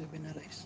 7 na rice.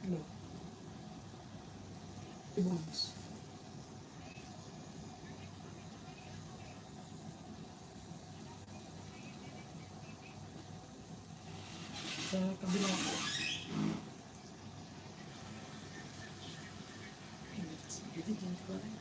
Hello. Ibons. Sa kabila ko. Hindi ganito pa rin.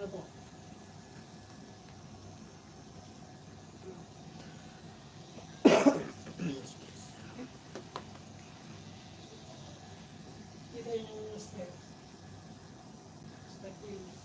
na po. Kita yung step. Step in.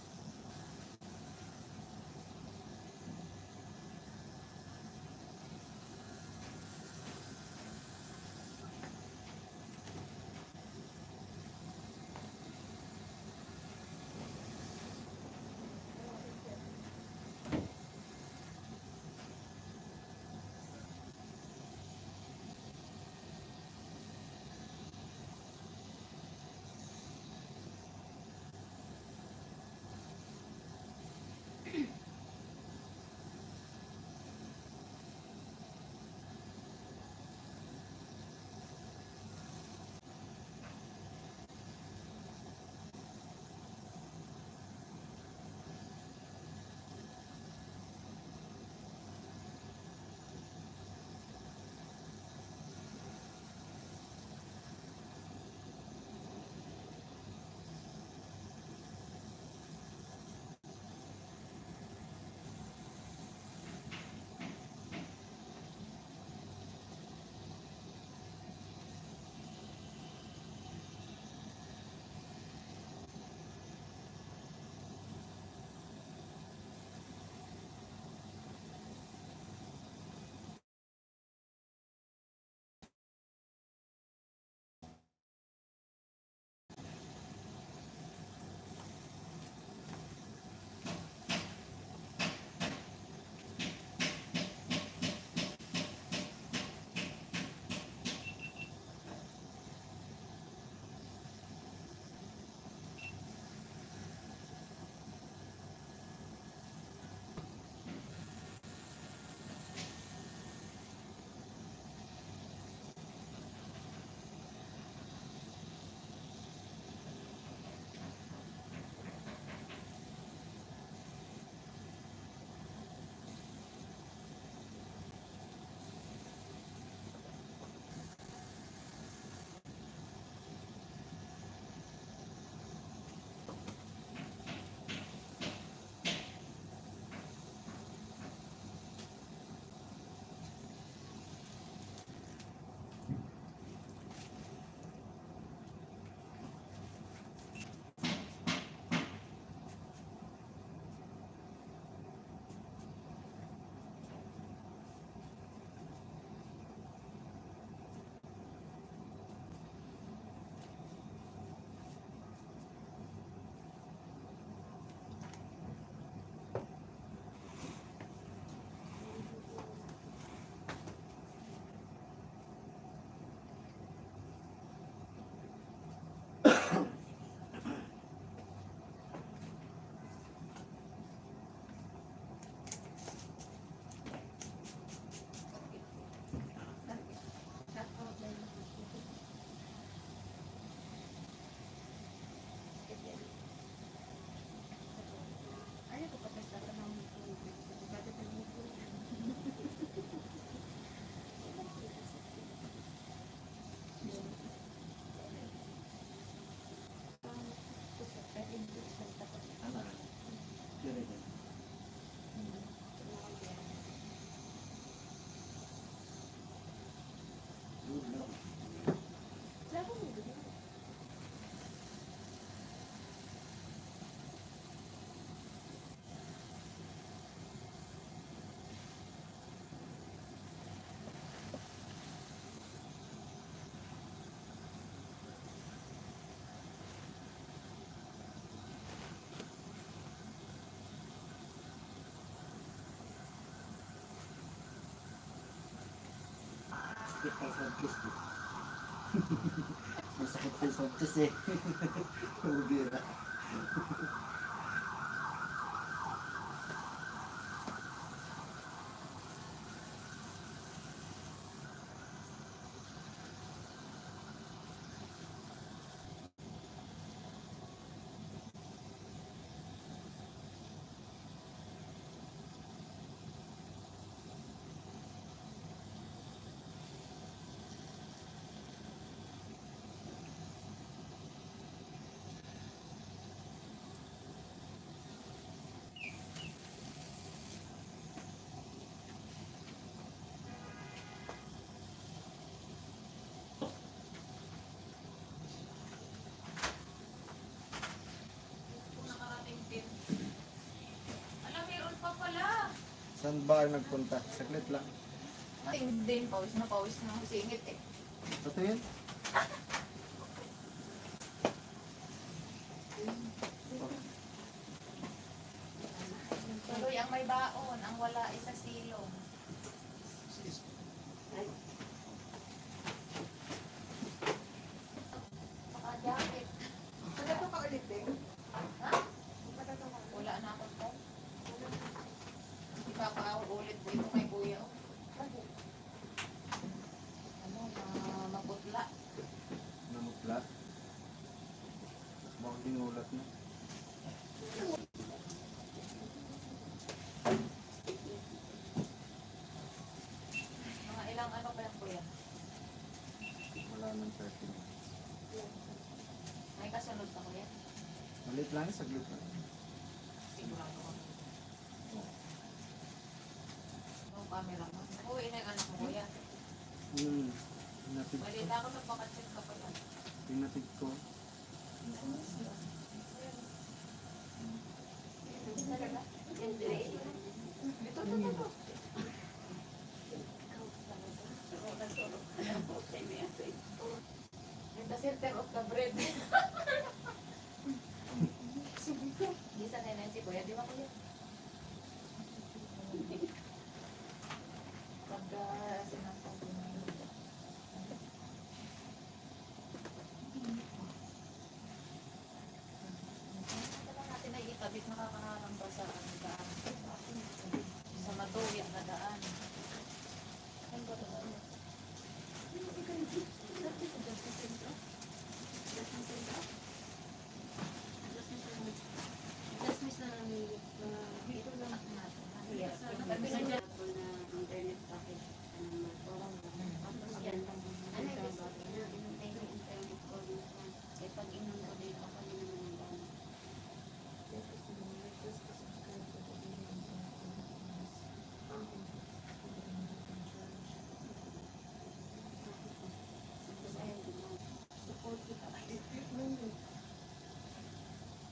Sakit kay Santos. Masakit kay Santos eh. Bira. Saan ba kayo nagpunta? Saglit lang. Din, pawis na ako singit eh. Totoo yun? Tuloy ang may baon, ang wala isa silong. Paka-jacket. Pagkato ka ulit eh. Ha? Wala na ako to. Hindi pa ako ulit dito kay kuya. Ano, maputla. Namutla. Bakit dinulat mo? Mga ilang ano pa yan kuya? Wala nang 30 minutes. May kasunod pa kuya? Malit lang, saglit lang. Sigurado ko. Oo. Yung camera mo. Uwi na yung anak mo kuya. Pinatid ko. Malita ako nagpaka-check ka pala. Pinatid ko. The center of the bread. Di sa kanan si kuya, di ba kuya? Pagka sinasang ko na yun. Ito lang natin ay itabit nakakaharang ba sa ano, daan? Sa matuya na daan. Ano ba ito? Ito lang natin. Mahirap. Sabi na niya. internet package. Tapos yan, ano yung sabi na, inintay yung internet ko dito. Eh, pag inundo dito, ako din naman ang gano'n. Tapos ayun, support kita.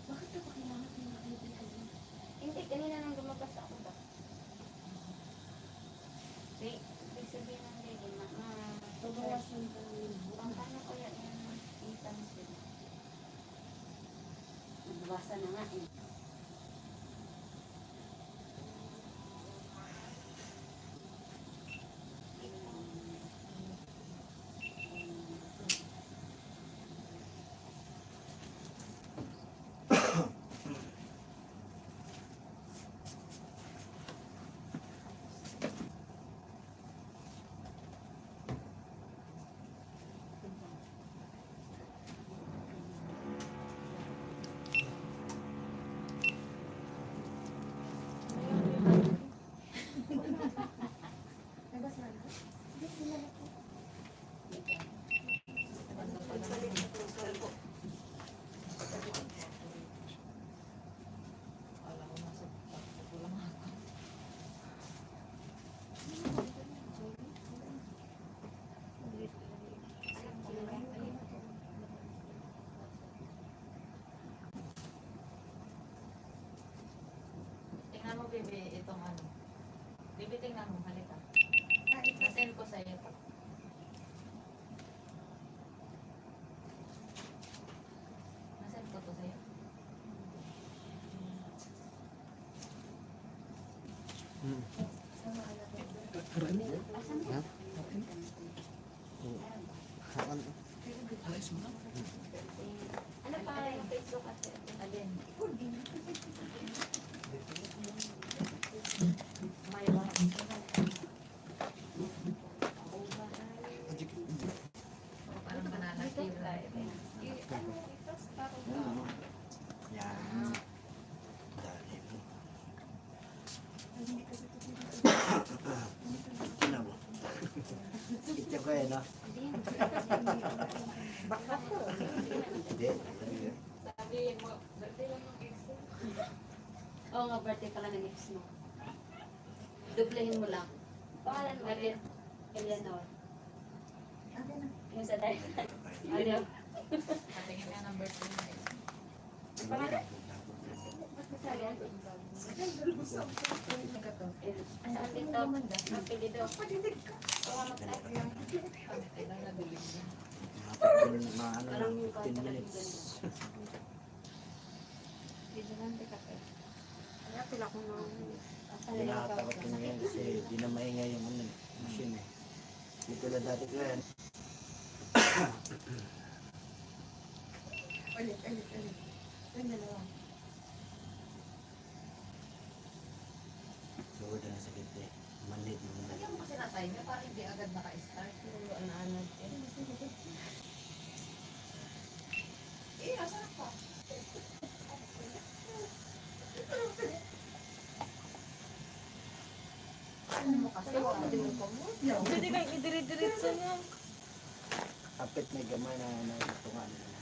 Bakit ka pa kailangan yung nakalitin ka din? Hindi, kanina nang lumabas ako ba? Ibig sabihin ng lady, Pabawasan ka lang yun. paano kaya yung income sila? Nagbawasan na nga eh. Alam ko nasa takbo lang ako. Tingnan mo, bebe, itong ano. Bebe, tingnan mo, halika. Nasend ko sa'yo ito. Nasend ko to sa'yo. Karami. Ha? Ayos mo na. Ano pa yung Facebook at Alin? May mga parang banana cue. Yan. Dali mo. Ano mo? Sikit ko eh, no? Hindi. Sabihin mo, birthday lang ng ex mo. Oo nga, birthday pala ng ex mo. Dublehin mo lang. Pangalan mo? Eleanor. Yung sa tayo. Ano? Patingin nga ng birthday ng ex mo. Pangalan? Ba't masali? Saan dito? Apelido. Salamat tayo. Kailan na dilim niya. Ano Parang lang, yung 15 minutes. Vigilante ka pa. Kaya pila ko na. Hindi nakatakot ko ngayon kasi di na maingay yung ano, machine eh. Dito na dati ko yan. Ulit. Ganyan na lang. Sugod na sakit eh. Manhid mo na. Lagyan mo kasi na timer para hindi agad naka-start. Ano? Asarap pa. Ano mo kasi? Hindi mo pa mo. Hindi kayo idiri-diritso niya. Kapit may gamay na tungan na na.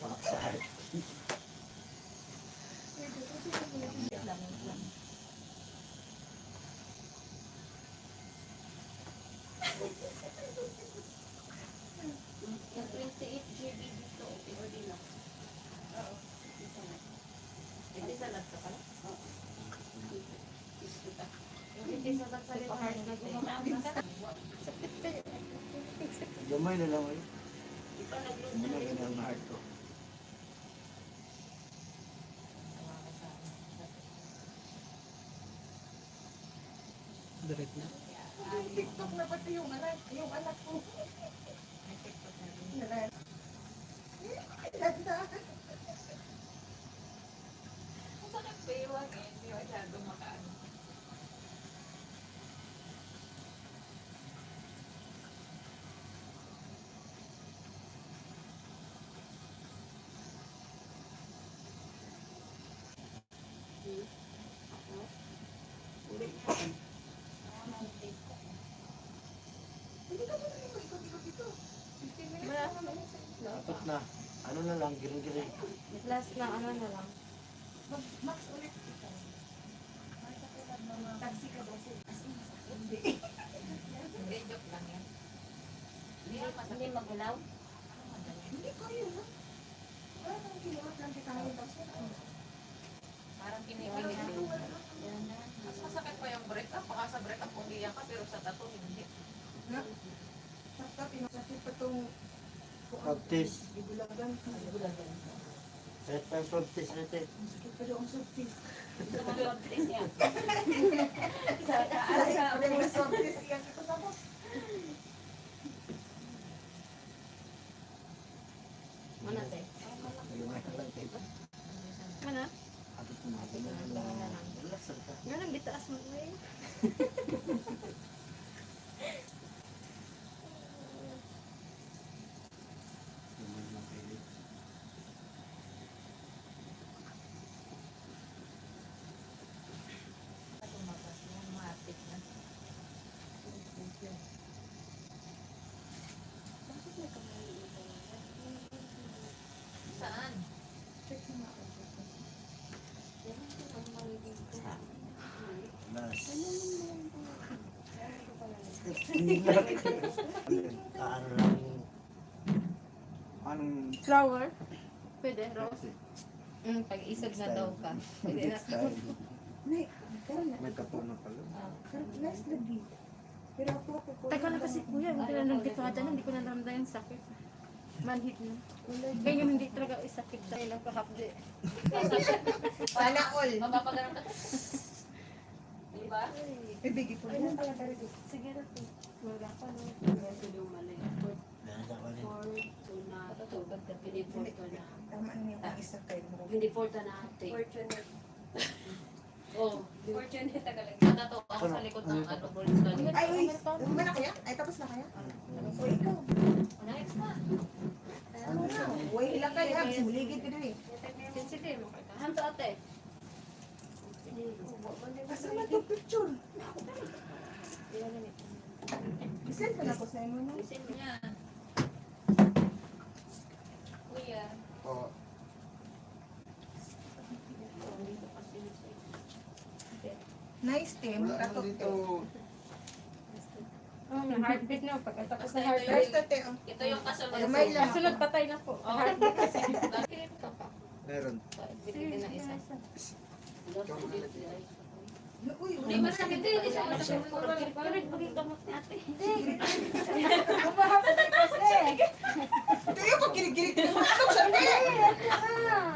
Pakasar. Yung 28 GB dito. POD lang. Oo. Isa na. Hindi salad ka pala. Yung hindi sa bagsali pa hard na gumagamit ka. Gamay na lang eh. Ito nag-load Hindi na na rin. ganyan ang heart ko. Direct na. TikTok na pati yung anak ko. May TikTok na rin. Ang sakit pa iwag eh. Hindi masyado makaano. Dapat na. Ano na lang, giring-giring. Last na ano na lang. Max ulit. Taxi ka daw sir. Hindi. Hindi, joke lang yan. Hindi yan Hindi masakit. magulaw. Hindi ko yun. Wala kang kinuha lang kita ngayon daw sir. Parang kinikilig din. Mas masakit pa yung break up. Baka sa break up umiyak ka pero sa tattoo hindi. Sakta, pinasakit pa itong Practice. ibulagan. Set pa yung practice natin. Ang sakit pa daw ang subtis. Mag-practice yan. Ano yung subtis? Iyan kita sa boss. Mana te? Gamay na lang tayo. Mana? Abot mo na. Relax lang ka. Ganun bitaas mo eh. Gamay lang kayo. Tumakas na, matik na. Saan? Check mo nga. Last. Ano lang. Anong Flower? Pwede, rose. kasi? Pag-isog na daw ka. Pwede na. Style. Nay, pero na. May tapo na pala. Nice lagi. Pero ako. Taga na kasi kuya, hindi na nang dito ata, hindi ko na naramdaman yung sakit. Manhit na. Kaya yung hindi talaga isakit dahil lang kahapdi. Sana all. Mapapagaram ka. Diba? Ibigay ko na pala talaga. Sige na po. Wala pa no. Nasa ko rin. Patutugad ka, piniport ko na. Tama niyo ang isa kayo. Piniport na ate. Fortunate. Oo. Fortunate talaga. Natato ako sa likod ng ano, Boris Valley. Ay, uy. Uma na kaya? Ay, tapos na kaya? O, ikaw. Next na. Ano na? Uy, ilang kayo. Muligid ka doon eh. Sige, hanto ate. Asa man itong picture? Isend ka na ko sa inyo. No? Yan. Kuya. Oo. Nice, Tim. Wala naman dito. Oh, may heartbeat na. Pagkatapos na Ito heartbeat. First ate, Ito yung kasunod. Gamay lang. Kasunod patay na po. Heartbeat kasi. Meron. Bigyan ng isa. Uy, Hindi masakit din. Hindi siya masakit. Pero bagay kamot ni ate. Kaya pag kinigirig ko, ano sakit?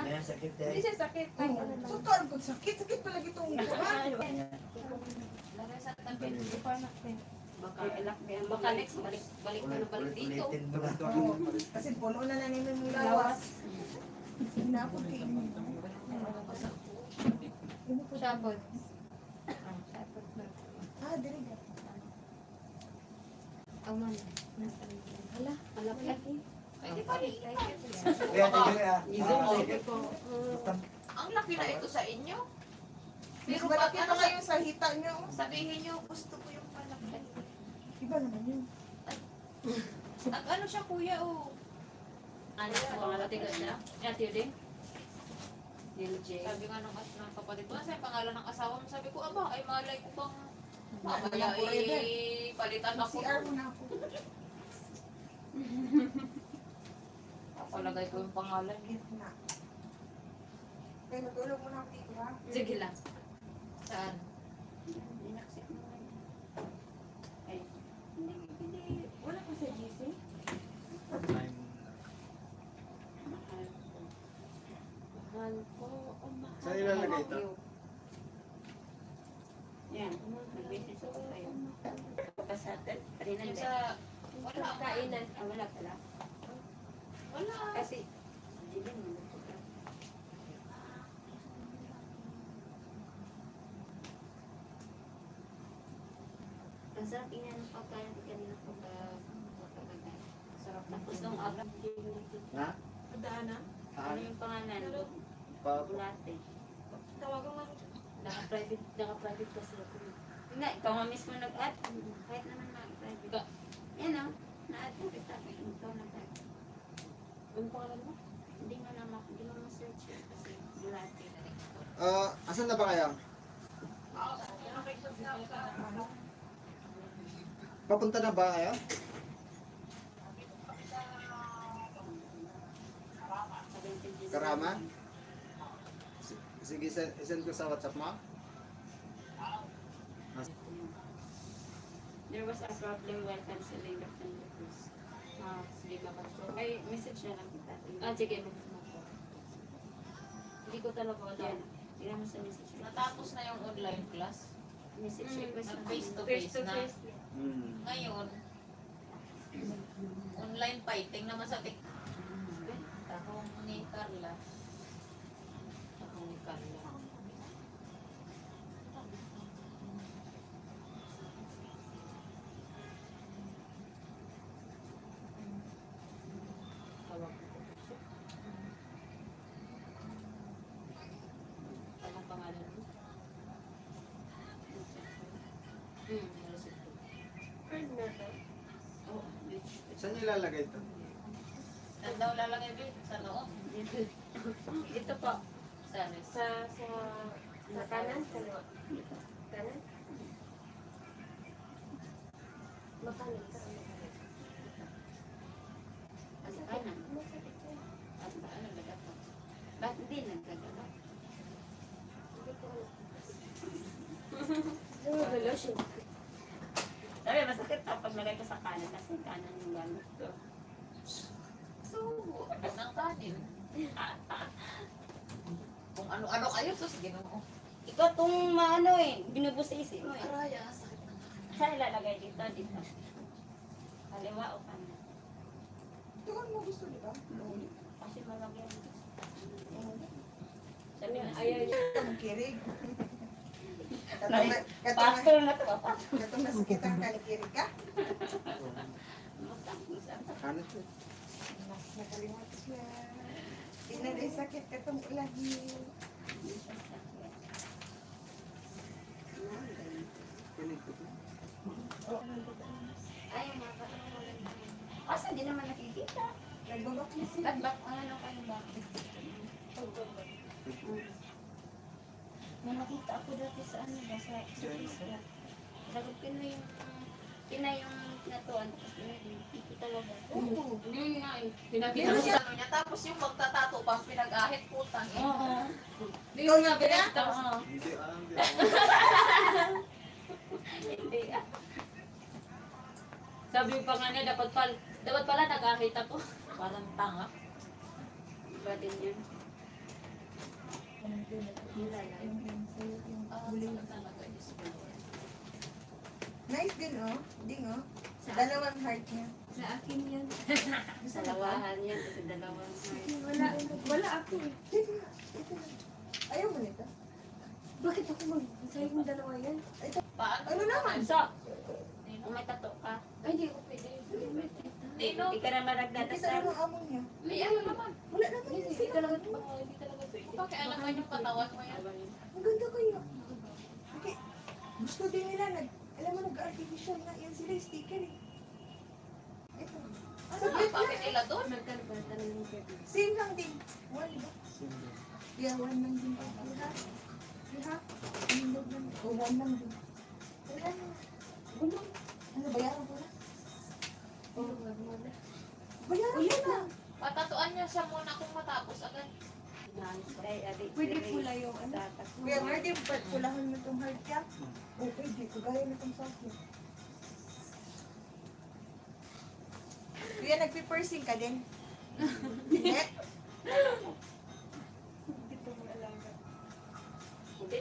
May sakit Hindi eh. siya sakit. Sutor ko sakit. Sakit pala itong kuhan. Lagay sa tabi. Baka next, balik na balik dito. Ulitin mo na. Kasi puno na namin yung lawas. Hinapon kayo. Shabot. Ah, diri ka. Aman. Hala, malapit. Pwede pa rin. Kaya tigil ah. Sige. Ang laki na ito sa inyo. Pero Pero pag malaki pa ano, kayo sa hita niyo. sabihin nyo, gusto ko yung palaki. Iba naman yun. Ano siya kuya oh. Ano po, mga tiga siya? Ate yun din? Lil J. Sabi nga ng kapatid ko, sa pangalan ng asawa mo, sabi ko, aba, ay malay ko bang mamaya Wala ko rin palitan ako. CR mo na ako. Papalagay ko yung pangalan. Gitna. Kaya matulog mo na ako dito ha. Sige lang. Saan? Wala ko sa GC. Mahal ko, mahal. Saan ilalagay ito? Yan, nag-message ako kayo. Kapasatan, rin Yung sa, wala. kainan. Ah, wala pala. Wala. Kasi, hindi din mo nagpupunta. Ang sarap inan ng pagkain kanina pagkaganda. Sarap. Tapos nung abang Na? Daanan? ano yung pangalan? Pa Bulate. Tawagan mo. Naka-private kasi ako. Hindi, ikaw nga mismo nag-add. Kahit naman naka-private. Yan o. Na-add mo kita. Ikaw nag-add. Ano pangalan mo? Hindi mo na hindi mo ma-search yun kasi Bulate. asan na ba kayo? Papunta na ba kayo? Karama? Sige, send ko sa WhatsApp mo. There was a problem while canceling the friend request. Sige ba ba? Ay, message na lang kita. Sige. Hindi ko talaga alam. Tingnan mo sa message request. Natapos na yung online class. Message request. Face to face na. Hmm. Ngayon, online fighting naman sa TikTok. Tahong ni Carla. Tahong ni Carla. Tawag ko. Anong pangalan mo? Receipt ko. Oh, bitch. Saan ilalagay ito? Saan daw lalagay Bill? Sa loob? Ito po. Saan? Sa kanan? Kaliwa? Kanan? Makanan. Sa kanan. At ba, ano nagkakaroon? Ba't hindi nagkakaroon? Sabi, masakit kapag lagay ko sa kanan kasi kanan yung gamit ko. So, ng kanin. Kung ano-ano kayo, sus, ginoo. Ikaw tong maano eh, binubusisi mo eh. Araya, sakit na. Saan ilalagay dito? Dito. Kaliwa o kanan? Doon mo gusto, di ba? Kasi malagyan. Sabi mo, Ayaw niya. Ang kirig. Pastor na to. Katong nasikit ang kanikirig ka. Kanan to. Nakalimutan siya. Ina na sakit katong ulahi. Kunin ko to. Ay, mga kasi hindi naman nakikita. Nagbabak na siya. Ba't ba? Ano kayo ba? May nakita ako dati sa ano ba? Sa Facebook. Sagot ko na yung Natuan. Tapos hindi talaga. Oo. Hindi nga eh. Pinakita Hindi siya niya. Tapos yung magtatato pa, pinag-ahit putang. Oo. Ikaw yung pinag- Oo. Hindi, hindi. Hindi ah. Sabi ko pa nga niya, dapat pala nag-ahit ako. Parang tanga. Iba din yun. Hilala. Talaga is Nice din, oh. Ding, oh. Sa, Dalawang heart niya. Sa akin yan. sa lawahan yan kasi dalawang heart. Wala ako eh. Sige nga. Ito na. Ayaw mo nito? Bakit ako mag-sa'yo ng dalawa yan? Paano? Ano naman? So, kung may tato ka, ay hindi ako pwede. Nino? Hindi ka naman Kita nagdadasal. naman amo niya. May ano naman? Wala naman Hindi yung hindi talaga sila. hindi talaga pwede. Bakit alam mo yung katawan mo yan? Ang ganda kayo. Okay. Gusto din nila. Alam mo, nag-artificial na. Yan sila yung sticker eh. Ito. Ano Saglit ba? Bakit lang. nila doon? Magkano ba tanong ng pwede? Same lang din. One ba? Simple. Yeah, one lang din. Diha? Hindi lang. O, one lang din. Wala na. Wala. Ano, bayaran ko na? Oo, wag mo na. Bayaran ko na. Patatuan niya siya muna kung matapos agad. Pwede pula yung ano. Kuya Marty, pulahan mo itong heart cap. O, pwede. Kagaya na itong socket. Kuya, nagpipursing ka din? Hindi? Hindi ko mo alam. Hindi.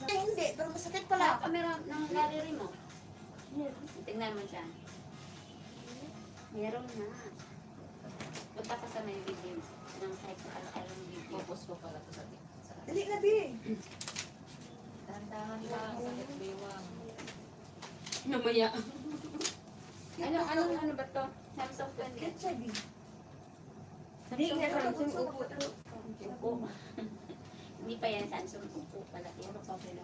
Eh, hindi. Pero masakit Wala, pala. kamera ng gallery mo. Yan. Tingnan mo siya. Meron na. Punta ka sa may video. Ng kahit sa alam video. Focus ko pala to sa Dali na, Bi. Tandahan lang, sakit biwang. Namaya. Ano ba to? Samsung 20. Ketcha, Bi. Hindi nga Samsung Samsung upo. upo to. Upo. Hindi pa yan Samsung upo pala. Yan pa pala.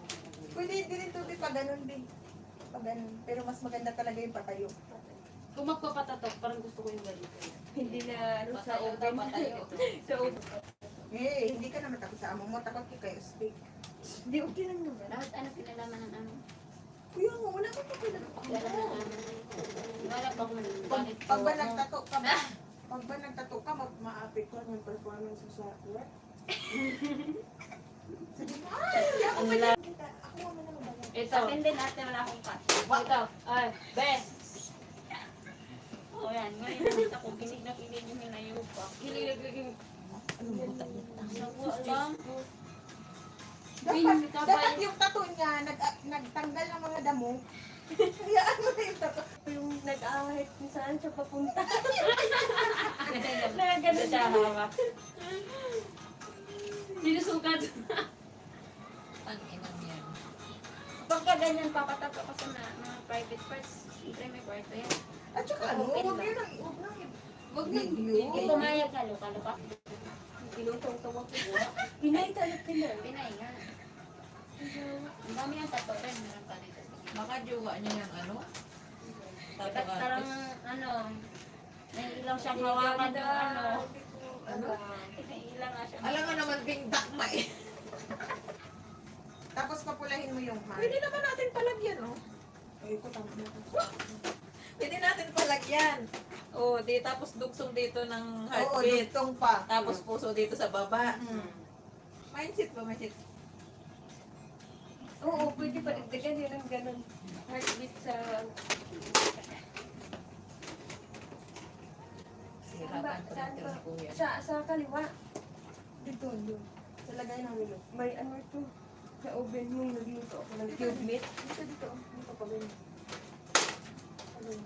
Pwede din ito, Bi, pag ganun, Bi. Pag ganun. Pero mas maganda talaga yung patayo. Kung magpapatatok, parang gusto ko yung ganito. Hindi na ano sa Patayo oven. daw, patayo. Sa oven. Eh, hindi ka naman takot sa amo mo. Takot ka kayo speak. Hindi, okay lang naman. Bakit ano pinalaman ng ano? Kuya mo, wala ka pa pala. Wala na ano. Wala pa akong Pag ba nagtato ka ba? Pag ba nagtato ka, ma-apektuhan yung performance mo sa work? Sabi mo, ay, ako ba yan? Ako naman naman ba yan? Ito. Sa akin din ate, wala akong cut. Ito. Ay, best. O yan, ngayon nakita ko, kinig na kinig yung hinayo pa. Kinig. Nabuha lang. Dapat yung tato niya, nagtanggal ng mga damo. Hayaan mo na yung tato. Yung nag-ahit kung saan siya papunta. Nagagano siya hawak. Sinusukat. Ang inang yan. Pagka ganyan, papatato ka sa mga private parts. Siyempre may kwarto yan. At saka ano, Open huwag ba? yun ang, huwag na Wag video. Kung pumayag ka, luka ka. Tinutong-tawag ko. Pinay talaga pinay. Pinay nga. Ang dami ang tato rin. Meron pa dito. Baka jowa niya yung ano? Dapat Tato parang artist. ano, may ilang siyang hawakan yung ano. Ano? May ilang nga siyang Alam mo naman, Bing Dakma eh. Tapos papulahin mo yung heart. Pwede naman natin palagyan, oh. Ay, ko tama na. Pwede natin palagyan. Oh, di tapos dugsong dito ng Oo, heartbeat. dugtong pa. Tapos puso dito sa baba. Mm. Mindset ba, mindset? Oo, pwede pa dagdagan yun ng ganun. Heartbeat sa... Hirapan ko Saan ng ba? ni Kuya. Sa kaliwa. Dito, yun. Sa lagay ng relo. May ano to. Sa oven mo, nagluto ako ng cube meat. Dito, dito. Dito pa rin. Ayun.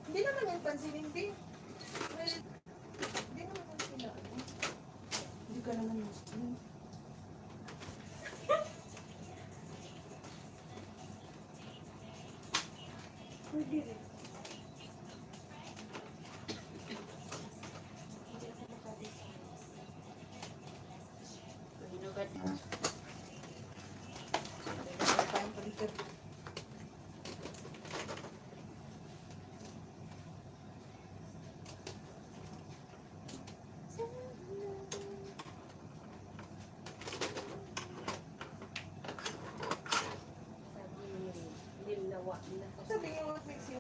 Hindi naman yung pansinin, Bing. Well, hindi naman yung sila. Hindi ka naman Muslim. Pwede rin. hinugat. Paano pa dito? Sabi ni Lil Nawa na.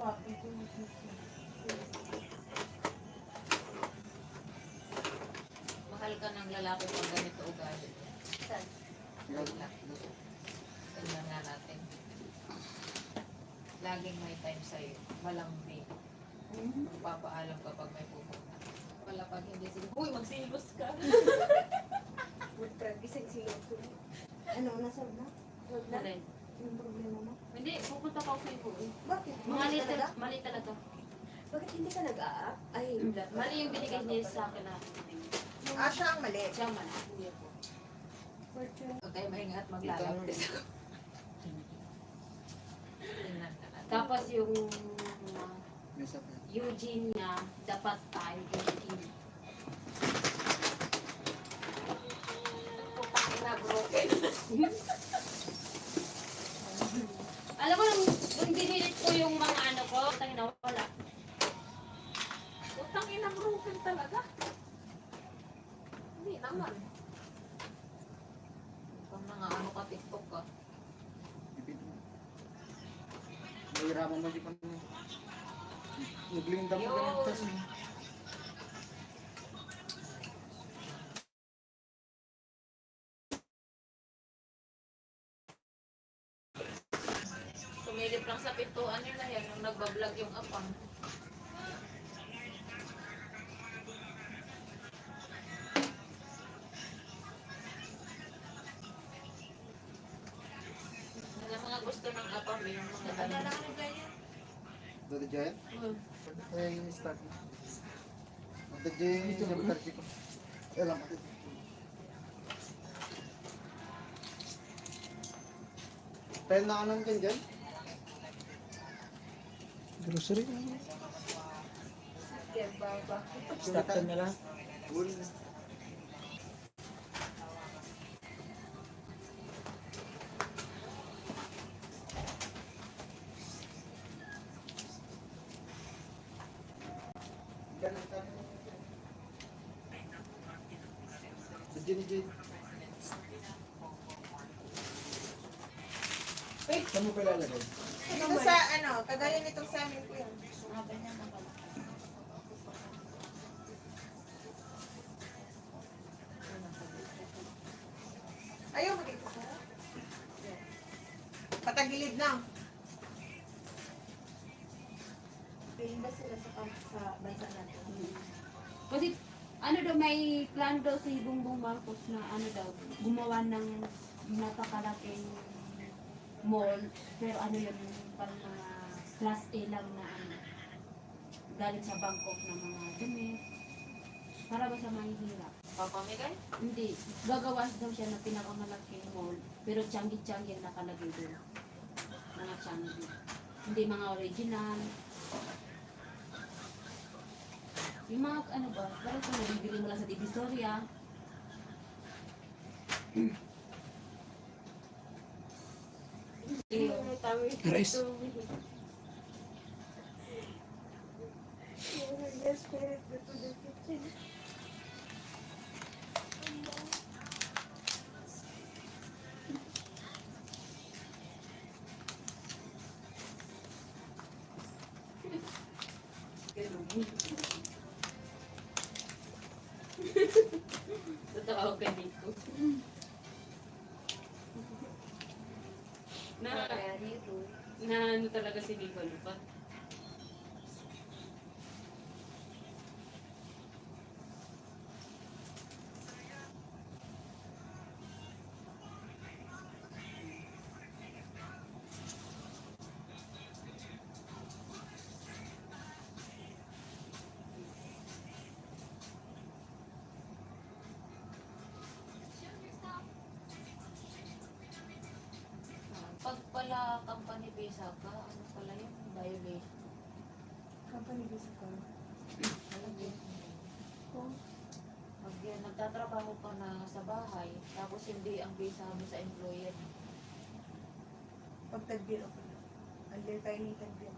Hawakan ko. Mahal ka ng lalaki pag ganito ugali. Saan? Wait lang. Tingnan nga natin. Laging may time sa'yo. Walang break. Magpapaalam kapag may pupunta. Wala pag hindi sila, uy, magsilos ka. Good friend. Isang siloso. Ano, nasolve na? Solve Na na? rin. Yung problema mo? Hindi, pupunta pa ako sa iyo. Bakit? Mali talaga? talaga. Mali talaga. Bakit hindi ka nag-a-up? Ay, Mali yung binigay niya sa akin na. siya ang mali. Siya man. Hindi ako. Fortune. Huwag kayo mahinga at maglalapis ako. Tingnan ka natin. Tapos yung May sakit. Eugene niya, dapat tayo Eugene. Putang ina, broken. Alam mo, nung dinilit ko yung mga ano ko, tangin na wala. Putang ina, broken talaga. Hindi naman. Kung mga ano ka, TikTok ka. Ipit mo. Mahirapan mo di pa. Naglinda mo ganyan. Yun. Tas, Sumilip lang sa pintuan nila yan nung nagbablog yung apang. Wala mga gusto ng apang yung mga ano. Dada Jaya? Hmm. Ay, start. Dada Jaya yung sabi ko. Alam mo. Tayo na kanan ka dyan? Grocery na. Stop ka na lang. Huli na. Diyan. Saan mo pa ilalagay? Ito sa ano, kagaya nitong sa amin ko yan. Ah, ganyan na pala. Ayaw mo dito sa patagilid lang. Pinda sila sa bansa natin. Kasi ano daw, may plan daw si Bongbong Marcos na ano daw, gumawa ng napakalaking mall, pero ano yun, parang mga class A lang na ano, galing sa Bangkok na mga dumi, para ba sa mahihirap. Papamigay? Hindi, gagawa daw siya ng pinakamalaking mall, pero tiyanggi-tiyanggi ang nakalagay doon. Mga tiyanggi. Hindi mga original. Yung mga ano ba, parang kung nabibili mo lang sa Divisoria. Rice. Yes, spirit to the kitchen. Tatawag ka dito. Na ano talaga si Nico, ano pa? Pag pala company visa ka, ano pala yun? Violation. Company visa ko. Alam yun. Pag yan, nagtatrabaho ka na sa bahay, tapos hindi ang visa mo sa employer. Pag tag-beer ako. Under tayo ni tag-beer.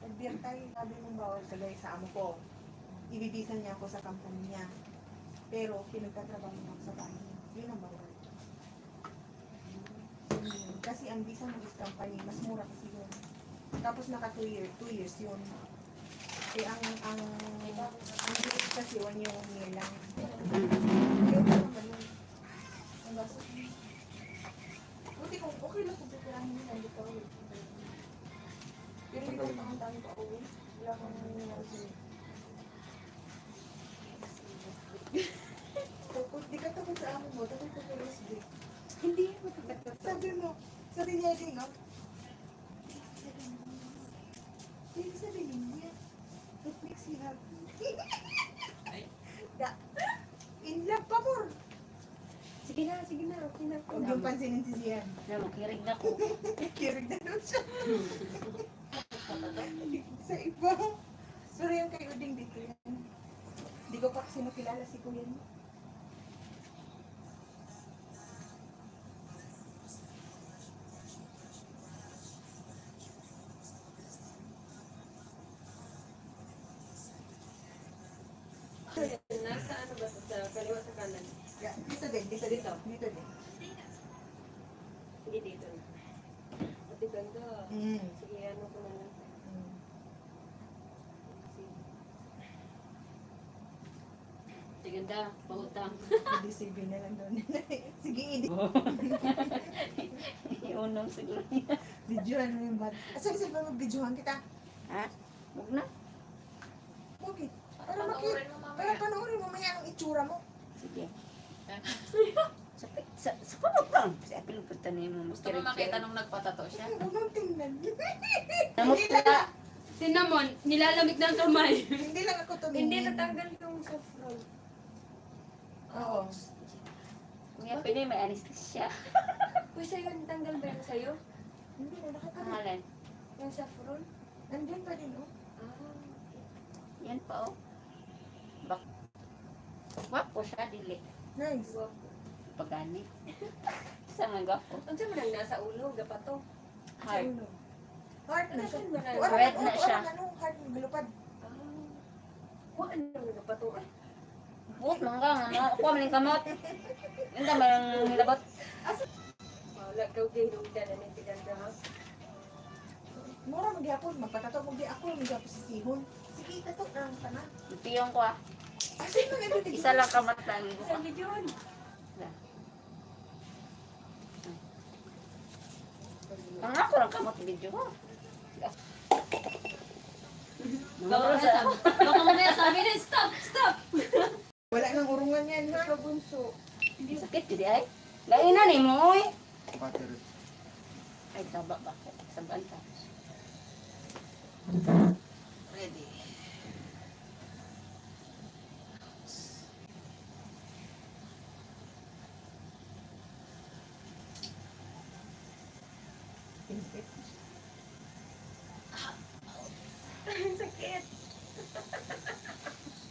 Tag-beer tayo, sabi mong bawal kagaya sa amo ko. Ibibisan niya ako sa company niya. Pero pinagtatrabaho niya ako sa bahay niya. Yun ang bawal. Kasi ang visa mo is company, mas mura kasi yun. Tapos naka 2 years yun. Eh, ang date kasi 1 year lang. Yun pa naman yun. Ang gastos. Buti kung okay lang kung pipirahin nila, hindi pa ulit. Pero hindi ko ang dami pa ulit. Wala kang nangyayari sa'yo. Tapos, di ka takot sa amin mo, takot ka sa rest day. Hindi ako matatakot. Sabi niya din, no? Hindi sabihin niya. What makes you happy? In love pa more. Sige na, okay na. Huwag yung pansinin si Sian. Na makirig na ko. Kirig na doon siya. Sa iba. Sorry yung kay Uding dito yan. Hindi ko pa kasi nakilala si Kuya niya. Nasa ano ba sa kaliwa sa kanan? Yeah, dito din. Dito din. Hindi dito. Ate ganda. Sige, ano ko na lang. Tiganda, pahutang. DCB na lang doon. Sige, Iunom siguro. videohan mo yung bat. Asa kasi ba mag-videohan kita? Ha? Huwag na. Okay. Para panoorin mo mamaya ang itsura mo. Sige. Sa pamapang. Sa apil ko tanay mo. Gusto mo makita nung nagpatato siya? Huwag mong tingnan. Namusta. Cinnamon, nilalamig ng kamay. Hindi lang ako tumingin. Hindi natanggal yung sa front. Oo. Kuya, pwede may anesthesia. Uy, sa'yo natanggal ba yung sa'yo? Hindi na nakakabit. Pangalan. Yung sa front? Nandyan pa din, oh. Ah. Yan pa oh. Wapo siya, dili. Nice. Pagani. Sa mga gapo. Ano sa manang nasa ulo? Gapato? Heart. Heart na siya. Ano ba na? Red na siya. Heart na gulupad. Kung ano yung gapato? Ay, Buot lang ka. Ano? Kuha maling kamot. Yung tama yung nilabot. wala ka gay nung dana ng tiganda ha? Mura magyapon. Magpatato mo di ako. Magyapon si Sihon. Sige, tato na ang tanan. Ipiyong ko ah. Kasi mga ito. Isa lang kamot lang. Isang video yun. Ang ako lang kamot video ko. Baka mamaya sabi na, stop! Wala nang urungan yan, ha? Kabunso. Hindi sakit jadi ay. Lainan ni mo oy. Battery. Ay taba ba? Saban ka. Ready. Sakit.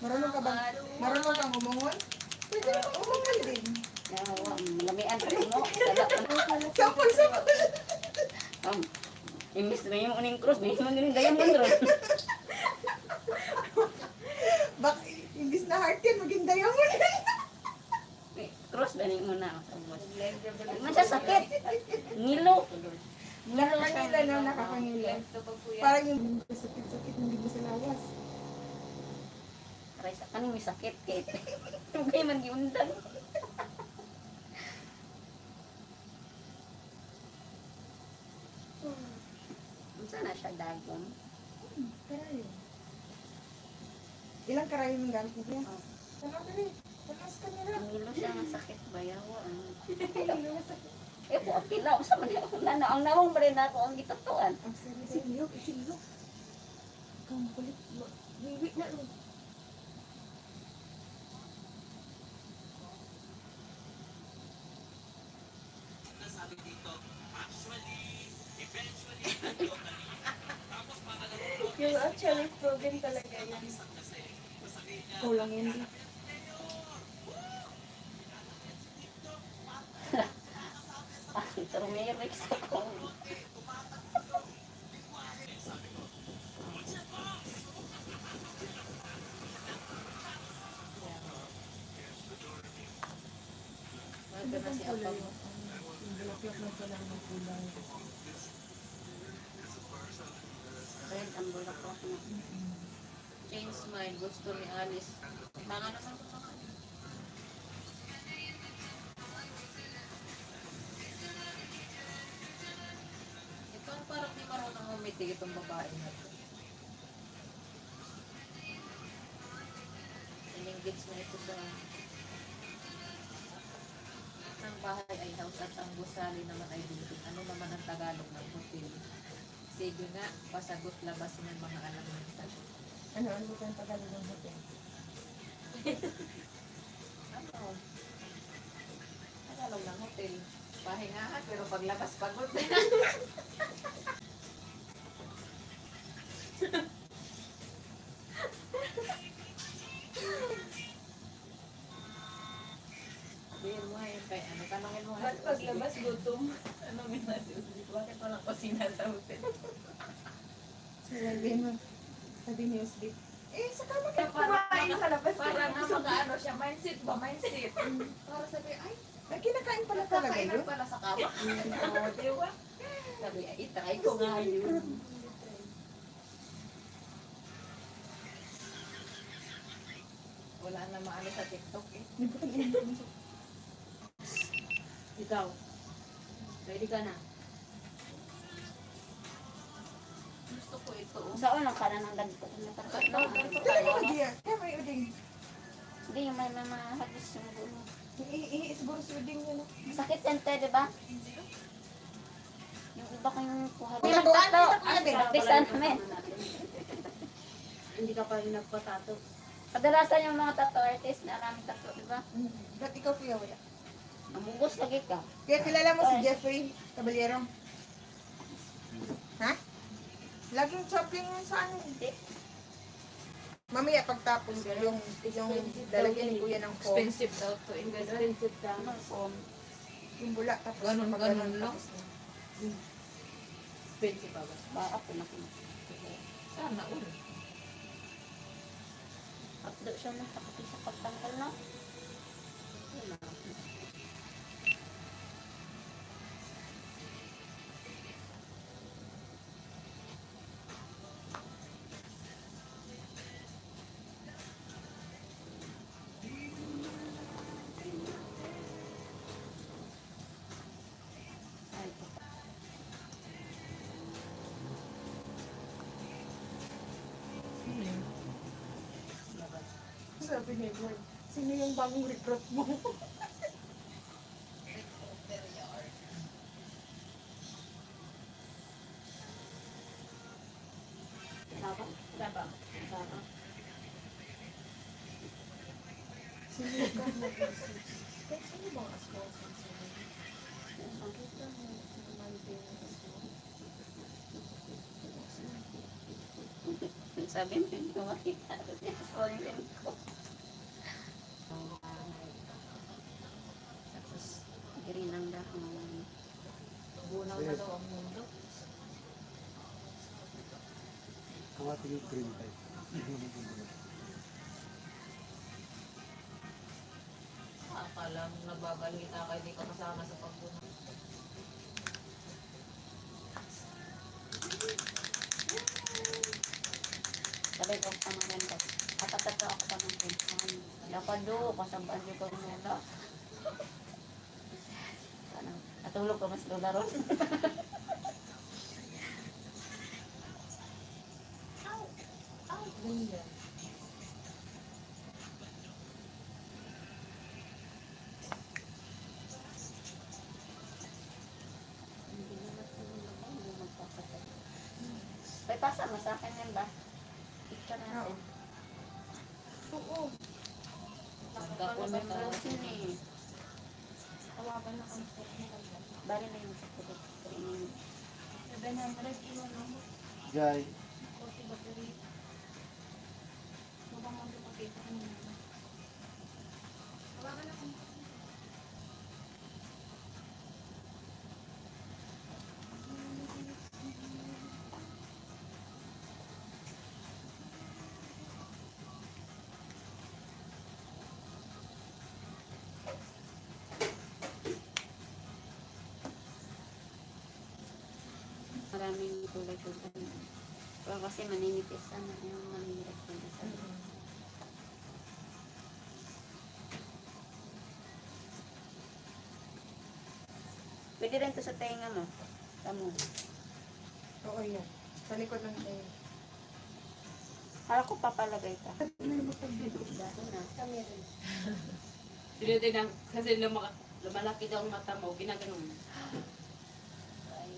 Marunong ka ba? Marunong kang umungon? Pwede na umungon din. Malamian pa mo. Sada pa. Sapol. Imbis na yung uning cross, may mga galing diamond ron. Bak, imbis na heart yan, maging diamond. Cross ba yung muna? Ano siya sakit? Ngilo. Nakakangila na, nakakangila. Parang yung sakit-sakit, hindi mo sa lawas. Aray sa kanin may sakit kay. Tugay man giundan. Unsa na siya dagom? Karayo. Ilang karayo yung gamit mo yan? Oh. Tanaw ka rin. Tanas ka nila. Ngilo siya nga sakit bayawa. Eh po apila sa man ang nawang ba rin ako ang gitatuan. Ang silog. Kang kulit. Wiwi na lang. Yung actually proven talaga yan. Kulang yun. Turmeric sa ko. Maganda na si Apam. Yung bulaklak na pala ng kulay. bulaklak na. Change mind. Gusto ni Alice. Mga naman ito mga. Ito ang parang di marunong umitig itong babae na ito. Inengage na ito sa ang bahay ay house at ang gusali naman ay building. Ano naman ang Tagalog ng hotel? Sige nga, pasagot labasin ng mga alam nito. Ano ang Tagalog ng hotel? Ano? Tagalog ng hotel. Pahingahan, pero paglabas pagod. Sabihin mo ngayon kay ano, tanongin mo nga Ba't paglabas gutom? Ano nga si Uslit? Bakit walang kusina sa hotel? Sabi ni Usbit, sa kama ka Parang kumain sa labas. Parang nga mag-ano siya, mindset ba? Mindset. Para sabi, ay, Ay, kinakain pala talaga kakain yun. pala sa kama. Oo, diba? Sabi, ay, itry ko nga yun. Wala na maano sa TikTok eh. Ikaw. Ready ka na? Gusto ko ito. Oh. Saan lang ka na ng ganito? Ganito Dali mo, tayo. Dia. Kaya may uding. Hindi, yung may mga hadis yung gulo. Siguro si uding yun. Sakit yan, te, di ba? Yung iba kayong kuha. Kuya, buwan, Tato. dito, Kuya, Ben. Practicean namin. Hindi ka pa rin nagpatato. Kadalasan yung mga tattoo artist na maraming tattoo, di ba? Ba't ikaw, Kuya, wala? Namugos lagi ka. Kaya kilala mo si Jeffrey Caballero? Ha? Laging shopping yun sa ano. Hindi. Mamaya pagtapos yung lalagyan ni Kuya ng foam. Expensive daw to. Expensive ka. Yung bula tapos Ganun, pag ganun lang. tapos na. Expensive ba? Ba, ako na kung Sana all. updo siya na kapatid sa pagtanggal na. Ay, Sabi ni Boy, sino yung bagong recruit mo? Saba? Saba. Saba. Sino yung mag-message? Kahit sino bang aswang sa sino? Kita mo, maintain ang aswang. Sabi mo, hindi ko makita. Sorry ko. Tapos, green ang dahon. Bunaw na daw ang mundo. Kawati yung cream type. Akala mo nababalita ka, hindi ka kasama sa pagbunaw. Sabi ko, pamangkin ko. Kapatato ako pamangkin. Dapat do, kasabaan ko muna. Natulog ko mas dola ron. Ganyan. Hindi na natulog ako, hindi magpapatay. Ay, pasa mo sa akin yan ba? Picture natin. Oo. Nagkakon na ka. Yun eh. Tawagan na kami sa Bari na yung sa puto. 3 minutes. 700 kilo lang. Jai. Kasi battery. Mabang mo pakita ko na. Tawagan na kami. Maraming kulay-kulay. Pero kasi maninipis ano yung manihirap yung isa. Pwede rin to sa tenga mo. Tamo. Oo, yan. Sa likod ng tayo. Hala ko papalagay ka. Kami rin. Tinitinang, kasi lumalaki daw ang mata mo, ginaganon. Ay,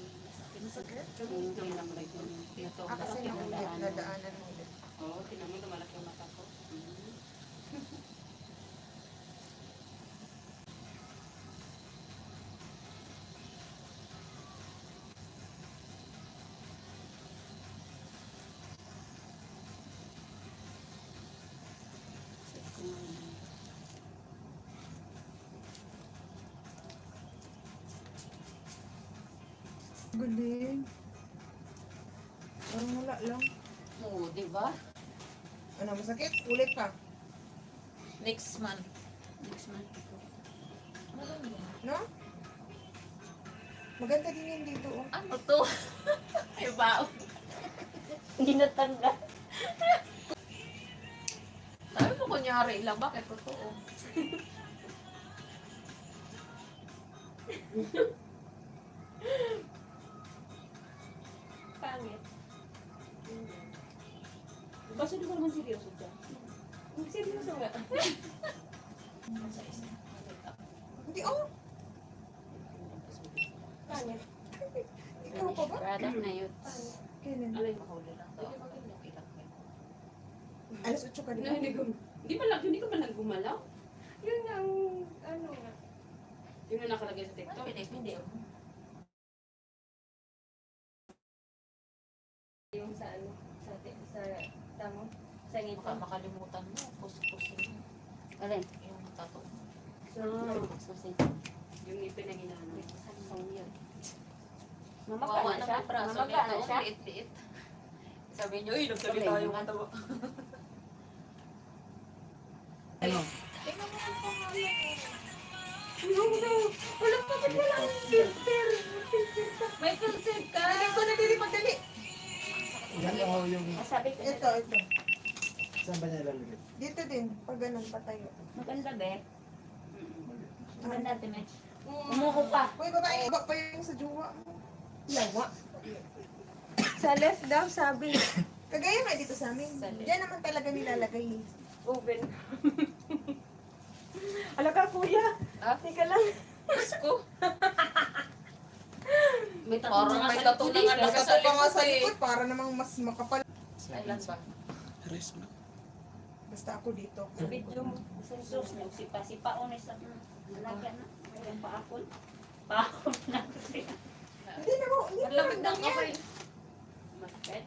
masakit. Yung namalagay ko. Ito, Ah, kasi malaki ang daan. nadaanan mo ulit. Oo, tinan mo, lumalaki ang mata ko. Galing. Parang wala lang. Oo, di ba? Ano, masakit? Ulit pa. Next month. Next month ito. No? Maganda din yan dito. Oh. Ano to? Ay, baon. Hindi natanggal. Sabi mo kunyari lang, bakit totoo? Pangit. Basta di ko naman seryoso dyan. Seryoso nga. Hindi, oh. Pangit. Ikaw pa ba? Product na yun. Kailan? Alay mo. Mahuli lang to. Pwede maging ilang Alas 8 ka Na, din. hindi ko pa lang gumalaw. Yun ang, ano nga. Yun na nakalagay sa TikTok. Hindi. Yung sa ano, sa tamo, sa ngito. Baka makalimutan mo. Kus-kusin mo. Alin? Yung tato. Yung ipin na ginano. Ano yun? Mamaga Kawawa na siya. naman braso Mamaga nito. na Ang siya. liit-liit. Sabi niyo, uy, nagsabi Galing. tayo mga tawa. Ano? Tingnan mo ang pangalan mo. Wala pa ba walang filter? May filter ka. Dali ko na dili pagdali. Yan o yung... Sabi ko, Ito. Saan ba niya lalagay? Dito din. Pag ganun, patayo. maganda be. Maganda timid. Mm. Umuko pa. Uy, babae. Iba pa yung sa jowa mo. Lawa. Sa left daw, sabi. Kagaya nga dito sa amin. Sa left. Diyan naman talaga nilalagay. Open. Alaga, kuya. Ah? Teka lang. Diyos ko. May Parang may tattoo na nga lang Nasa sa pa nga sa likod eh. likod para namang mas makapal. Ilan ba? Basta ako dito. Sa video mo. Sus, sipa-sipa ones ako. Lalagyan na. Yung paakon. Paakon na. Hindi na mo. Hindi Ang lamig ng lang yan. kamay. Masakit.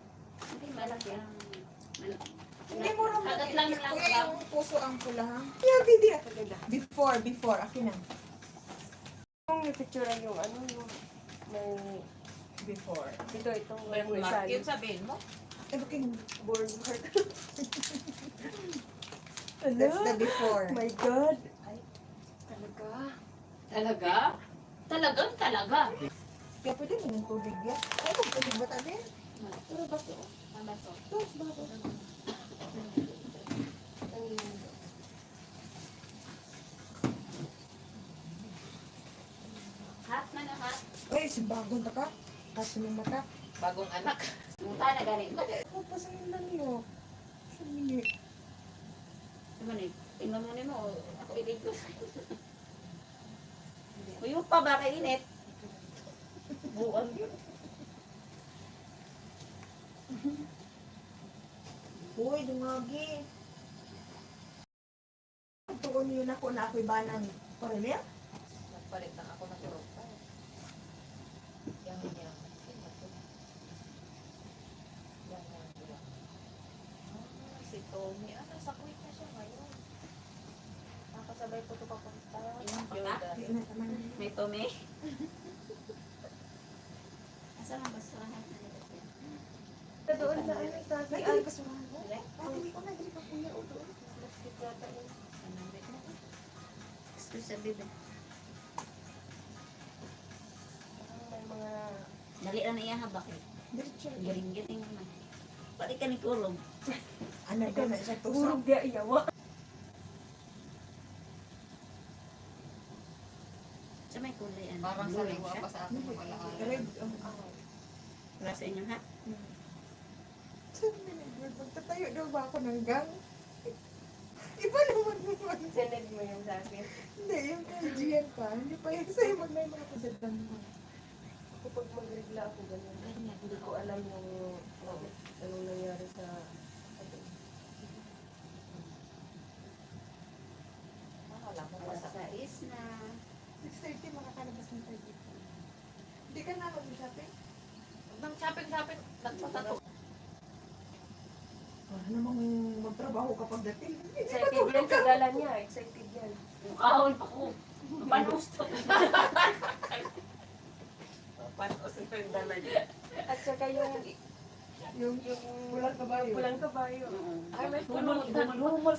Hindi malaki ang... Hindi mo lang. Kagat lang lang. Kuya, yung puso ang pula. Yeah, video. Maganda. Before. Akin na. Yung may picture yung ano, yung may Before. itong Burn mark. Yun sabihin mo. Eh, bakit hindi? Born mark. That's the before. My God. Ay, talaga. Talaga? Talagang talaga. Kaya pwede mo ng tubig yan. Ay, kung tubig ba tabi? Pero ba ito? Tama ito. Tos, bago. Hat na na hat. Ay, si bagong taka. Kaso ng mata. Bagong anak. Yung tana galing. Ako pa sa nila niyo. Sabi Diba ni? Tingnan mo mo. Ako iligos. Uyo pa ba kay init? Buwan yun. Uy, dumagi. Tuon yun ako na ako'y banang paremer. Nagpalit lang ako ng profile. Yang yan. Si Tommy. Ah, nasa quit na siya ngayon. Nakasabay ko ito papunta. Iwan pa ka? Jordan. Di na naman. May tome? Asa nga ba sa lahat? Doon sa ano, sa Ay, CR. ay, kasurahan mo. Ate, ko na, dili ka kuya o doon. Basket yata yun. Gusto sa bebe. May mga Dali lang na iya habak eh. Diretso. Giring-giring naman. di ka ni kurog. Ano ba na siya tusok? Urog dia iyawa. Sa may kulay ano. Parang blue lang sariwa siya. pa sa akin ng alaala. Red. Para sa inyo ha. Magtatayo daw ba ako ng gang? Iba naman naman. Sinend mo yung sa akin. Hindi, yung kay Gian pa. Hindi pa yung sa'yo mag-may mga kasadang mo. Kapag magregla ako ganun. Hindi ko alam yung anong nangyari sa Akala mo Alas basta. 6 na. 6:30 makakalabas ng tayo. Hindi ka na mag-shopping? Nang shopping, nagpatato. Para namang magtrabaho kapag dating. excited yan sa gala niya. Excited yan. Mukhaon pa ko. Panusto. Panos yung dala niya. At saka Yung pulang kabayo. pulang kabayo. Ay, may Pulutan.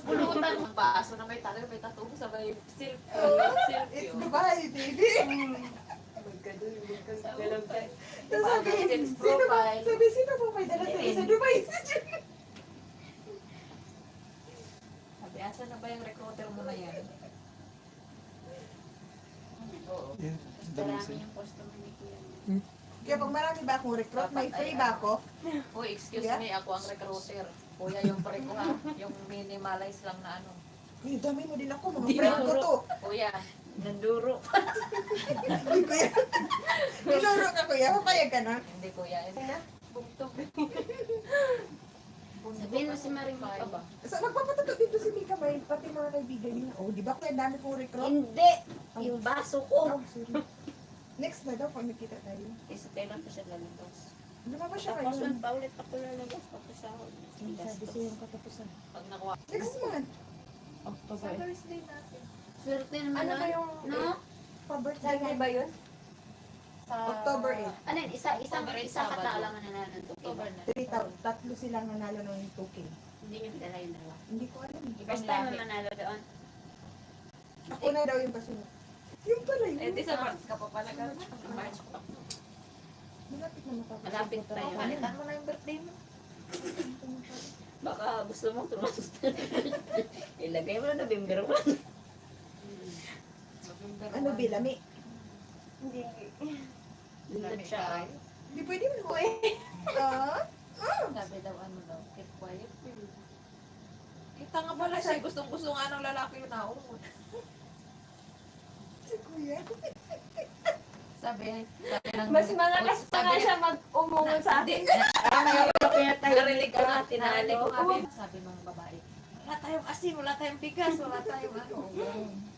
pulutan. Ang baso na may tayo, may tattoo sa may silk. It's Dubai, baby. Magkadul, magkadul ka. Tapos sabihin, Business sino ba? profile. Sabi, sino ba may dala sa Dubai? Sabi, asa na ba yung recruiter mo na yan? Oo. Marami yung customer ni Kuya. Kaya pag marami ba akong recruit, may free ba ako? Uy, excuse Yeah? me, ako ang recruiter. Kuya, yung pre ko ha. Yung minimalize lang na ano. Ay, dami mo din ako, mga friend ko to. Kuya, Nanduro. Hindi ko yan. Tinuro ka kuya, papayag ka na. hindi kuya. Bugtog. Sabihin mo si Maring Kaya Maka. ba? So, magpapatato dito si Mika May, pati mga kaibigan niya. Oh, di ba kaya dami kong recruit? Hindi. Yung baso ko. Oh, sorry. Next na daw, pag nakita tayo. Isa kailan pa siya lalabas. Lumabas siya Tapos kayo. paulit ako lalabas. Papasahod. Sabi sa'yo yung katapusan. Pag nakuha. Next month, Sa Thursday natin. Swerte naman Ano ba nun. yung... No? pa-birthday Sunday na. ba yun? Sa October 8. Ano yun? Isang Sabado. katao lang na nananong. October na. Tatlo silang nanalo ng 2K. Hindi niyo dala yung dalawa. Hindi ko alam. First time mo manalo doon. Ako na daw yung kasunod. Yung pala yun. Eh, di sa March ka pa pala ka. March pa. Malapit na matapos. Malapit pa yun. Palitan mo na yung birthday mo. Baka gusto mo tumas. Ilagay mo na November 1. Ano, Bilami? Hindi. Lulad siya. Hindi pwede mo ko eh. Ah? Sabi daw ano daw, keep quiet. Kita nga pala siya, gustong-gusto nga ng lalaki yun na Si kuya. Sabi ng... Mas malakas pa nga siya mag-umungol sa atin. Narinig ko na, tinarinig ko nga. Oo. Sabi ng babae, wala tayong asin, wala tayong bigas, wala tayong ano.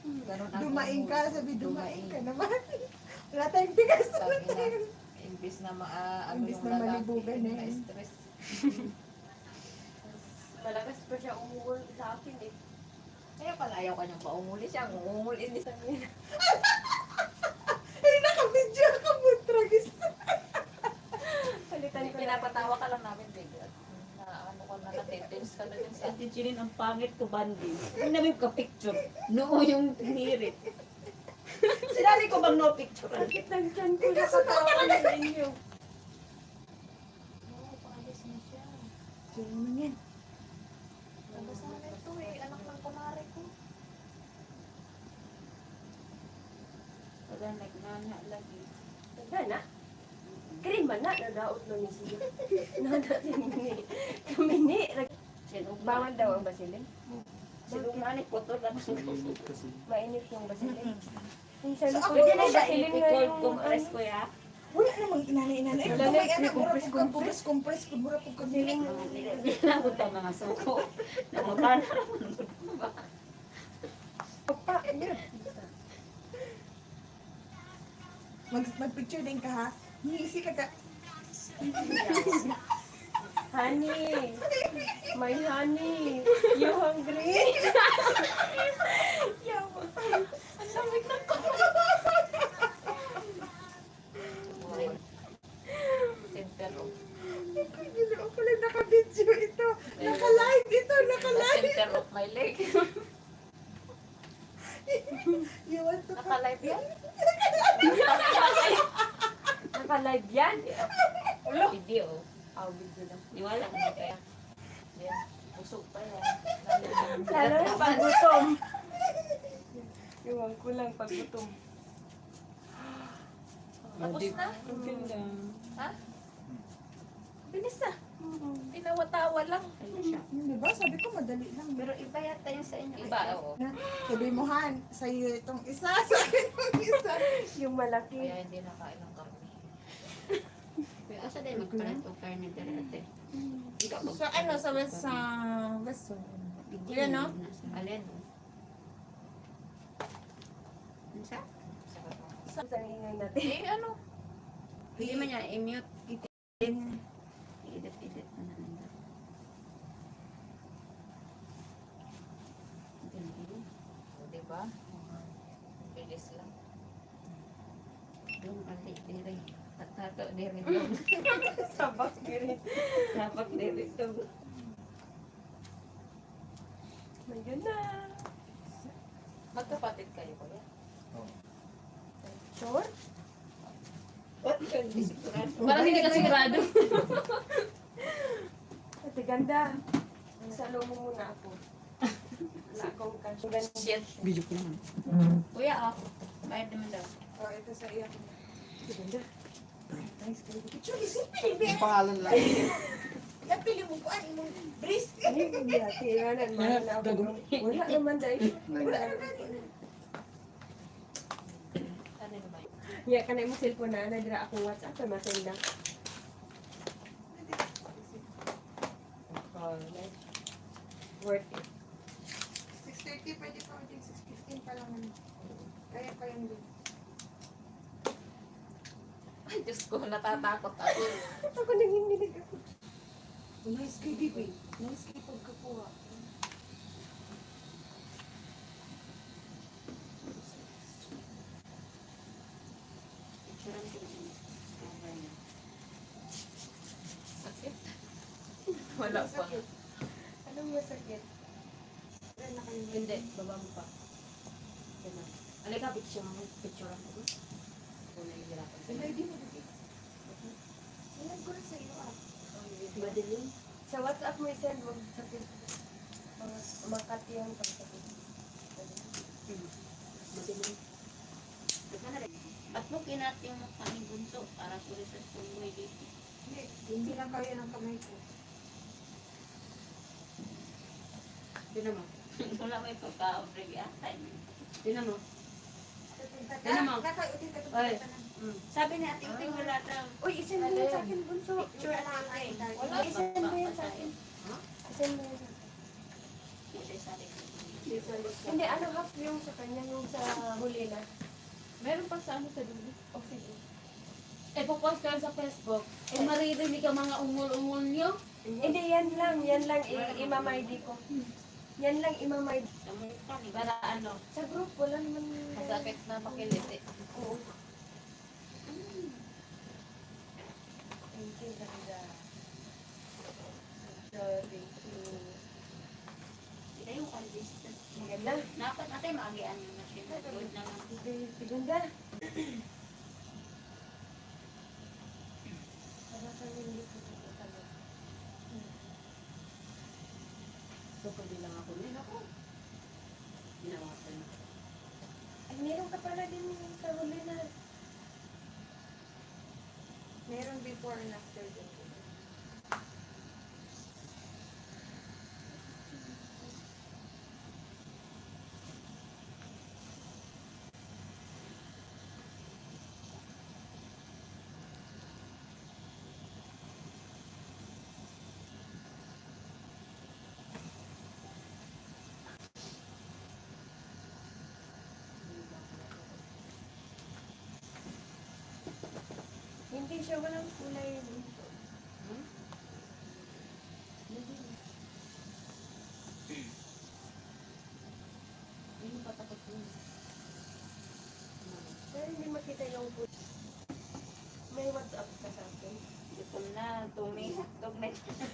Ganun ang Dumaing ka, umungol. sabi dumaing ka naman. Wala tayong bigas. Sabi na, imbis na ano Imbis yung na lalaki, malibugan na na yun. stress. Malakas pa siya umungol sa akin eh. Kaya pala ayaw ka niyang paumuli siya, ang umuli din sa amin. Ay, naka-video ka mo, tragis. Palitan ko na. Pinapatawa ka lang namin, baby. At na ano ka na, natitins ka na din sa Ate Chilin, ang pangit ko bandi. Hindi namin ka-picture. Noo yung tinirit. Sinali ko bang no picture? Sakit ng tiyan ko na katawa ko sa inyo. Oo, paalis na siya. Sino naman yan? Nabasa na ito eh, anak ng kumare ko. Wala, nagnana lagi. Gana? Krima na, nadaot na ni siya. Nadating ni. Kami ni. Sinugma. Bawal daw ang basilin. Sinugma ni Puto lang. Mainit yung basilin. Minsan So, ko ako din ay naman, basilin nga I-cold yung compress ko ya. Wala namang inanay-inanay. Wala Wala na, may anak, mura compress, pong kumpres-kumpres, mura pong basilin kumpres. mo. Nabot ang mga suko. Namutan na naman. Opa, yun. Mag-picture din ka ha. Hihisi ka ka. Honey. My honey. You hungry? Yawa. Ang lamig ng ko. Center of, Ako pala naka-video ito. Naka-live ito, the naka-live. center of my leg. You want to Naka-live yan? Naka-live yan? Video. Oh, video lang. Niwala ko na kaya. Yan. Busog pa yan. Lalo na pag gutom. Iwan ko lang pag gutom. Tapos na? Ang ganda. Ha? Bilis na. Tinawa-tawa lang. Di ba? Sabi ko madali lang. Pero iba yata yung sa inyo. Iba, oo. Sabi mo, Han, sa'yo itong isa, sa akin itong isa. Yung malaki. Kaya hindi nakain ng karne. Pero asa din magpalit o karne dere ate. So ano, sa West Zone. Yan, no? Alin? Ano siya? Sa ingay natin. Eh, ano? Hindi man niya i-mute. I-edit na lang. Diba? Bilis lang. Yung ali dire. Tato dire. Sabak kiri. Dapat dire to. Ayun na. Magkapatid kayo ko yan. Sure? Parang hindi ka sigurado. Ate ganda. Salo mo muna ako. Wala akong cash. Ganda. Shit. Video ko naman. Kuya ako. Bayad naman daw. Oh, ito sa iyo. Ate ganda. Nice kayo. Actually, simple, Yung pangalan lang. Yan, pili mo ko, ano mo, brisk. Ano yung ate? Mahal na ako. Wala naman dahil. Wala naman. Ano naman? Ya, kanay mo cellphone na. Nadira akong WhatsApp. Kaya masend lang. Oh, nice. Worth it. 6:30, pwede pa ulit 6:15 pa lang. Kaya pa yun din. Ay, Diyos ko, natatakot ako. Ako nanginginig ako. Nice kay Bibi. Nice kay pagkakuha. Picturean ko din. Sakit. Wala pa. Anong masakit? Wala na kayo. Hindi, baba mo pa. Ganun. Alika, picture mo. Picture ako. Kung nahihirapan ka. Wala, di mo Bibi. Sinag ko na sa iyo ah. Madaling. Sa WhatsApp mo i-send. Huwag sakit. Umakat yung pagsakit. Madaling. At mo kinat yung mukha ni Bunso para suri sa sumuy dito. Hindi lang kaya ng kamay ko. Tinan mo. Wala may pagka-obreg ata. Tinan mo. Ano mo? Nakautin ka Ay. ito. Sabi ni Ate Uting wala daw. Uy, i-send mo yan sa akin, Bunso. Picture lang kayo. Wala, i-send mo yan sa akin. I-send mo yan sa akin. Hindi, ano half yung sa kanya, yung sa huli na. Meron pa sa ano sa dulo. O sige. Eh, popost ka sa Facebook. Eh, maririnig ka mga umul-umul nyo. Hindi, yan lang imamaydi ko. Yan lang imamaydi. Sa mukha ni Para ano. Sa group, wala naman. Masakit na makiliti. Oo. Thank you, ganda. Sorry. Kita yung kaldis. Maganda. Dapat natin maagian yung machine. Good naman. Ganda. Para sa hindi ko ito talaga. So, pwede lang ako. Yan ako. Ginawa ko na. Ay, meron ka pala din sa huli na. Meron before and after din. Hindi siya walang kulay. Hindi pa tapos yun. Pero hindi makita yung kulay. May WhatsApp ka sa akin. Gutom na. Tumig na.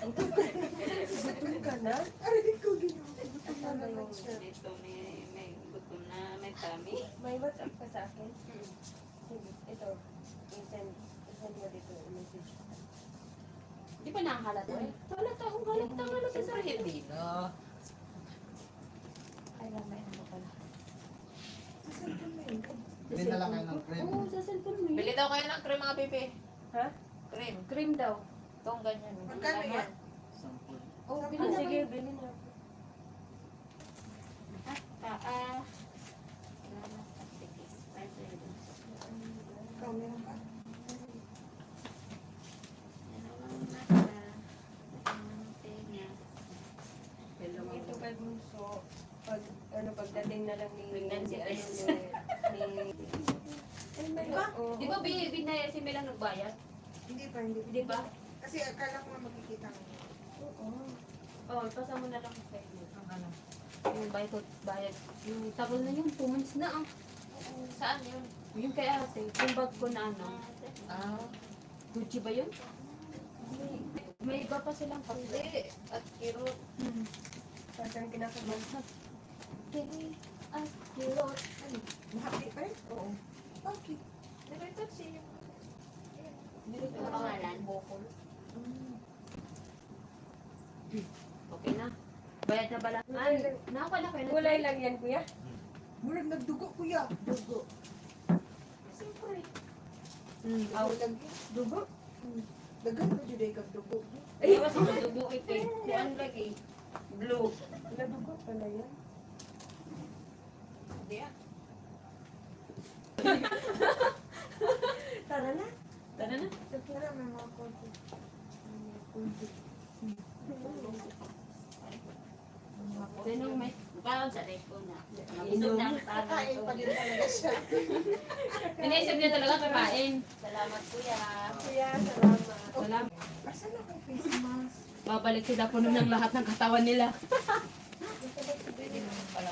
Gutom ka na? Aray ko ginawa. Ano ba yung Dito may gutom na. May tummy. May WhatsApp ka sa akin? Sige, ito. I-send mo dito yung message. Di ba nakahalata eh? Halata, kung halata nga lang sa sarili. Talino. Ay, lamay na pala. Sa cellphone mo yun. Bili na lang kayo ng cream. Oo, sa cellphone mo Bili yun. daw kayo ng cream mga bebe. Ha? Cream. Cream daw. Itong ganyan. Magkano yan? Sampol. Oo, Ah, bilhin na Sige, kayo. bilhin na. Ikaw, meron ka? Ito kay Bunso. Pagdating na lang ni Pregnancy test. Di ba? Di ba binaya si Mela nagbayad? Hindi pa, hindi pa. Di ba? Kasi akala ko nga makikita ko. Oo, ipasa mo na lang kay Mela. Ang ano? Yung bayad. Yung tagal na yun, 2 months na ah. Saan yun? Yung kay ate, yung bag ko na ano. Ah. Gucci ba yun? May iba pa silang Hindi. kapit. At kirot. Saan kinakabahan? At kirot. Mahapdi pa rin? Oo. Bakit? Diba siya? Ano pangalan? Bokol. Okay na. Bayad na bala. Nakakala kayo na. Kulay lang yan, kuya. Murag nagdugo, kuya. Dugo. Siyempre. Aw, Lagi. dugo? Dagan mo dyan kag dugo. Ay, mas dugo ito. Yan lagi. Blue. Nadugo pala yan. Hindi ah. Tara na. Tara na. Wala, may mga konti. Sinong may parang sa repo na. Inom na ang Kakain pa din talaga siya. Iniisip niya talaga kakain. Salamat kuya. Kuya, salamat. Salamat. Asan ako face mask? Babalik sila puno ng lahat ng katawan nila. Pwede naman pala.